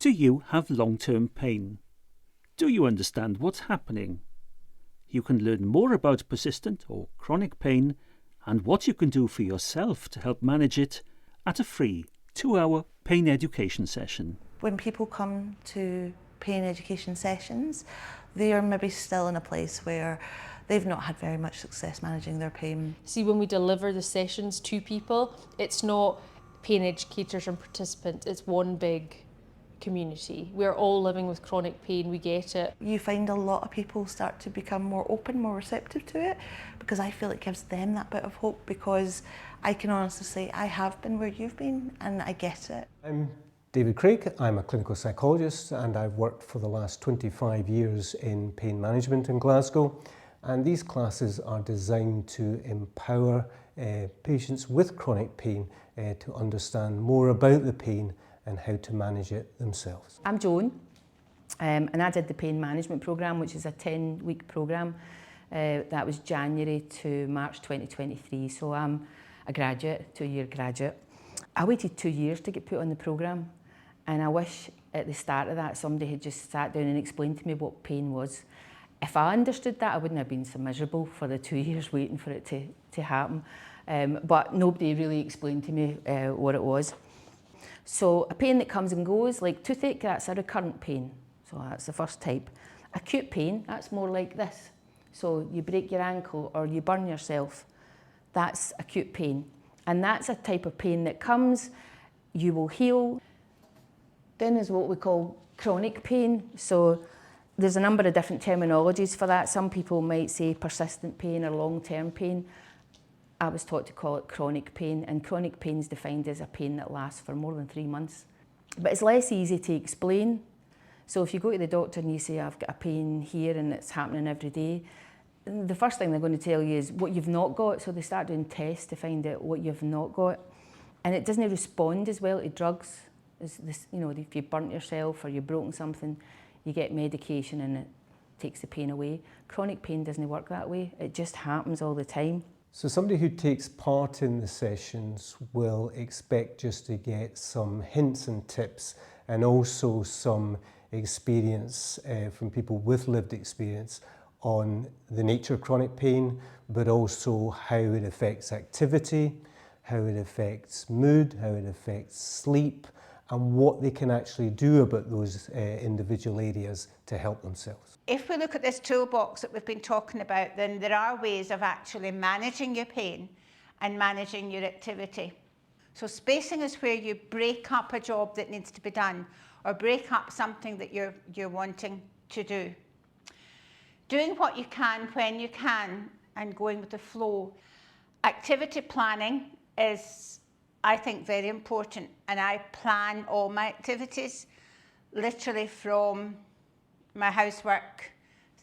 Do you have long-term pain? Do you understand what's happening? You can learn more about persistent or chronic pain and what you can do for yourself to help manage it at a free 2-hour pain education session. When people come to pain education sessions, they are maybe still in a place where they've not had very much success managing their pain. See, when we deliver the sessions to people, it's not pain educators and participants, it's one big community. We're all living with chronic pain, we get it. You find a lot of people start to become more open, more receptive to it, because I feel it gives them that bit of hope, because I can honestly say I have been where you've been and I get it. I'm David Craig, I'm a clinical psychologist and I've worked for the last 25 years in pain management in Glasgow, and these classes are designed to empower patients with chronic pain to understand more about the pain and how to manage it themselves. I'm Joan, and I did the pain management programme, which is a 10-week programme. That was January to March 2023, so I'm a graduate, 2-year graduate. I waited 2 years to get put on the programme, and I wish at the start of that somebody had just sat down and explained to me what pain was. If I understood that, I wouldn't have been so miserable for the 2 years waiting for it to happen. But nobody really explained to me what it was. So a pain that comes and goes, like toothache, that's a recurrent pain. So that's the first type. Acute pain, that's more like this. So you break your ankle or you burn yourself, that's acute pain. And that's a type of pain that comes, you will heal. Then there's what we call chronic pain. So there's a number of different terminologies for that. Some people might say persistent pain or long-term pain. I was taught to call it chronic pain, and chronic pain is defined as a pain that lasts for more than 3 months. But it's less easy to explain. So if you go to the doctor and you say, I've got a pain here and it's happening every day, the first thing they're going to tell you is what you've not got. So they start doing tests to find out what you've not got. And it doesn't respond as well to drugs. As this, you know, if you burnt yourself or you've broken something, you get medication and it takes the pain away. Chronic pain doesn't work that way. It just happens all the time. So somebody who takes part in the sessions will expect just to get some hints and tips and also some experience from people with lived experience on the nature of chronic pain, but also how it affects activity, how it affects mood, how it affects sleep, and what they can actually do about those individual areas to help themselves. If we look at this toolbox that we've been talking about, then there are ways of actually managing your pain and managing your activity. So spacing is where you break up a job that needs to be done or break up something that you're wanting to do. Doing what you can when you can and going with the flow. Activity planning is, I think, very important, and I plan all my activities literally from my housework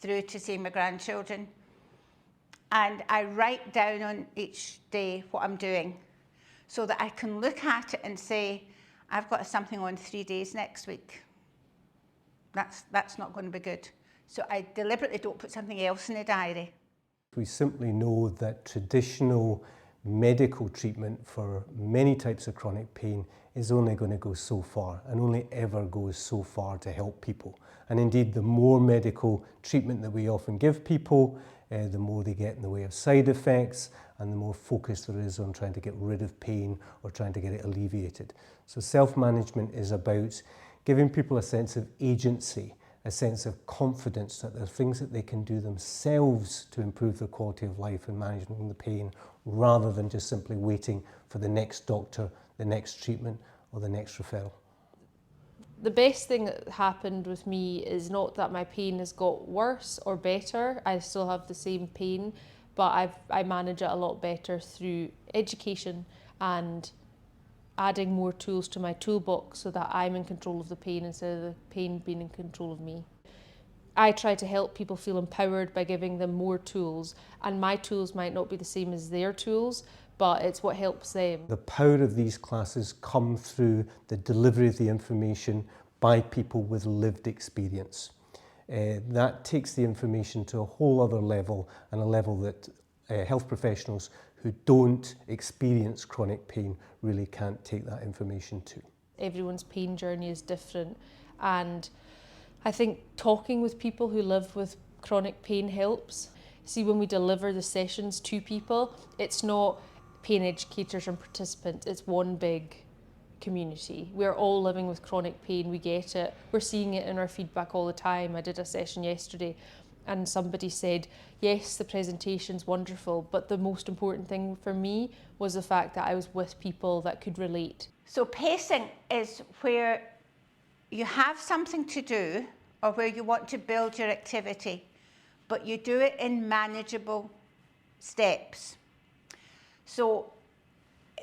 through to seeing my grandchildren, and I write down on each day what I'm doing so that I can look at it and say, I've got something on 3 days next week. That's not going to be good. So I deliberately don't put something else in the diary. We simply know that traditional medical treatment for many types of chronic pain is only going to go so far and only ever goes so far to help people. And indeed, the more medical treatment that we often give people, the more they get in the way of side effects and the more focus there is on trying to get rid of pain or trying to get it alleviated. So self-management is about giving people a sense of agency, a sense of confidence that there are things that they can do themselves to improve their quality of life and managing the pain, rather than just simply waiting for the next doctor, the next treatment, or the next referral. The best thing that happened with me is not that my pain has got worse or better. I still have the same pain, but I manage it a lot better through education and adding more tools to my toolbox so that I'm in control of the pain instead of the pain being in control of me. I try to help people feel empowered by giving them more tools, and my tools might not be the same as their tools, but it's what helps them. The power of these classes come through the delivery of the information by people with lived experience. That takes the information to a whole other level, and a level that health professionals who don't experience chronic pain really can't take that information to. Everyone's pain journey is different, And I think talking with people who live with chronic pain helps. See, when we deliver the sessions to people, it's not pain educators and participants, it's one big community. We're all living with chronic pain, we get it. We're seeing it in our feedback all the time. I did a session yesterday and somebody said, yes, the presentation's wonderful, but the most important thing for me was the fact that I was with people that could relate. So pacing is where you have something to do or where you want to build your activity, but you do it in manageable steps. So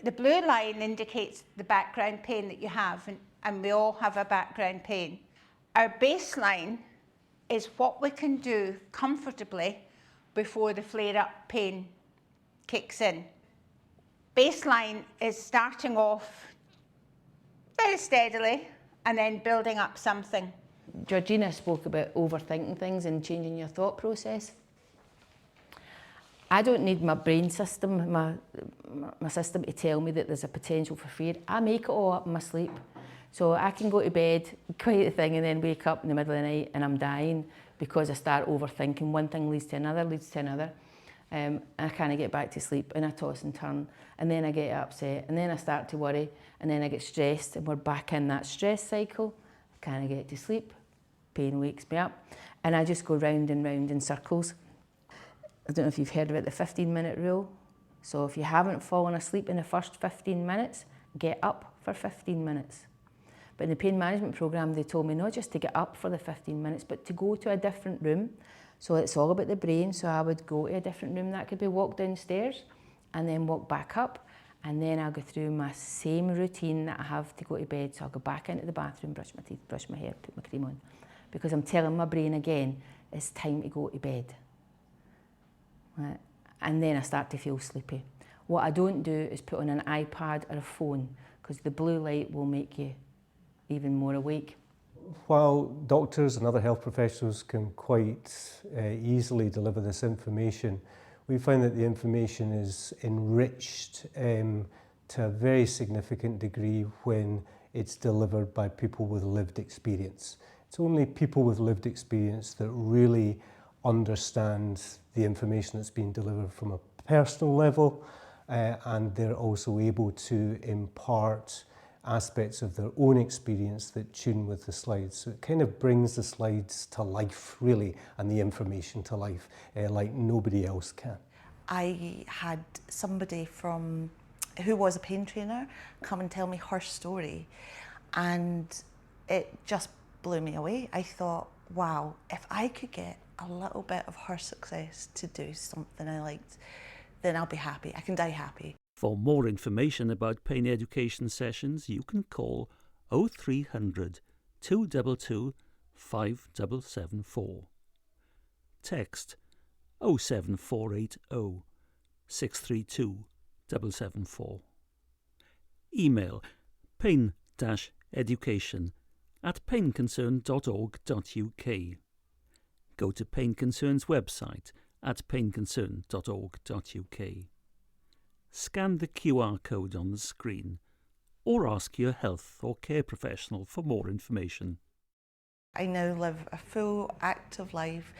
the blue line indicates the background pain that you have, and we all have a background pain. Our baseline is what we can do comfortably before the flare-up pain kicks in. Baseline is starting off very steadily and then building up something. Georgina spoke about overthinking things and changing your thought process. I don't need my brain system, my system to tell me that there's a potential for fear. I make it all up in my sleep. So I can go to bed, quite the thing, and then wake up in the middle of the night and I'm dying because I start overthinking. One thing leads to another, and I can't get back to sleep and I toss and turn, and then I get upset and then I start to worry and then I get stressed and we're back in that stress cycle. I can't get to sleep, pain wakes me up, and I just go round and round in circles. I don't know if you've heard about the 15-minute rule. So if you haven't fallen asleep in the first 15 minutes, get up for 15 minutes. But in the pain management program, they told me not just to get up for the 15 minutes, but to go to a different room. So it's all about the brain. So I would go to a different room. That could be walk downstairs and then walk back up. And then I'll go through my same routine that I have to go to bed. So I'll go back into the bathroom, brush my teeth, brush my hair, put my cream on. Because I'm telling my brain again, it's time to go to bed. Right. And then I start to feel sleepy. What I don't do is put on an iPad or a phone, because the blue light will make you even more awake. While doctors and other health professionals can quite easily deliver this information, we find that the information is enriched to a very significant degree when it's delivered by people with lived experience. It's only people with lived experience that really understand the information that's being delivered from a personal level, and they're also able to impart aspects of their own experience that tune with the slides. So it kind of brings the slides to life, really, and the information to life, like nobody else can. I had somebody who was a pain trainer come and tell me her story, and it just blew me away. I thought, wow, if I could get a little bit of her success to do something I liked, then I'll be happy. I can die happy. For more information about pain education sessions, you can call 0300 222 5774. Text 07480 632 774. Email pain-education@painconcern.org.uk. Go to Pain Concern's website at painconcern.org.uk. Scan the QR code on the screen or ask your health or care professional for more information. I now live a full, active life,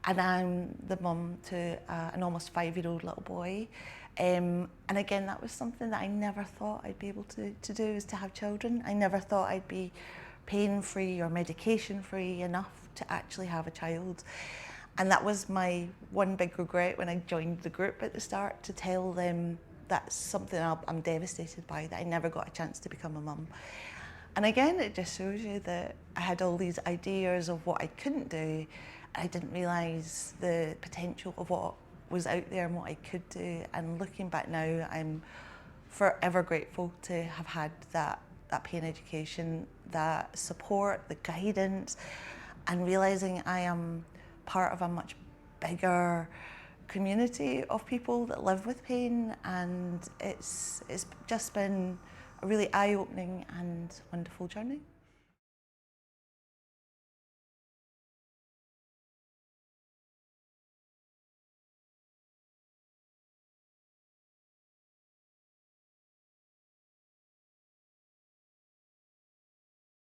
and I'm the mum to an almost 5-year-old little boy. And again, that was something that I never thought I'd be able to do, is to have children. I never thought I'd be pain-free or medication-free enough to actually have a child. And that was my one big regret when I joined the group at the start, to tell them that's something I'm devastated by, that I never got a chance to become a mum. And again, it just shows you that I had all these ideas of what I couldn't do. I didn't realise the potential of what was out there and what I could do. And looking back now, I'm forever grateful to have had that pain education, that support, the guidance, and realising I am part of a much bigger community of people that live with pain, and it's just been a really eye-opening and wonderful journey.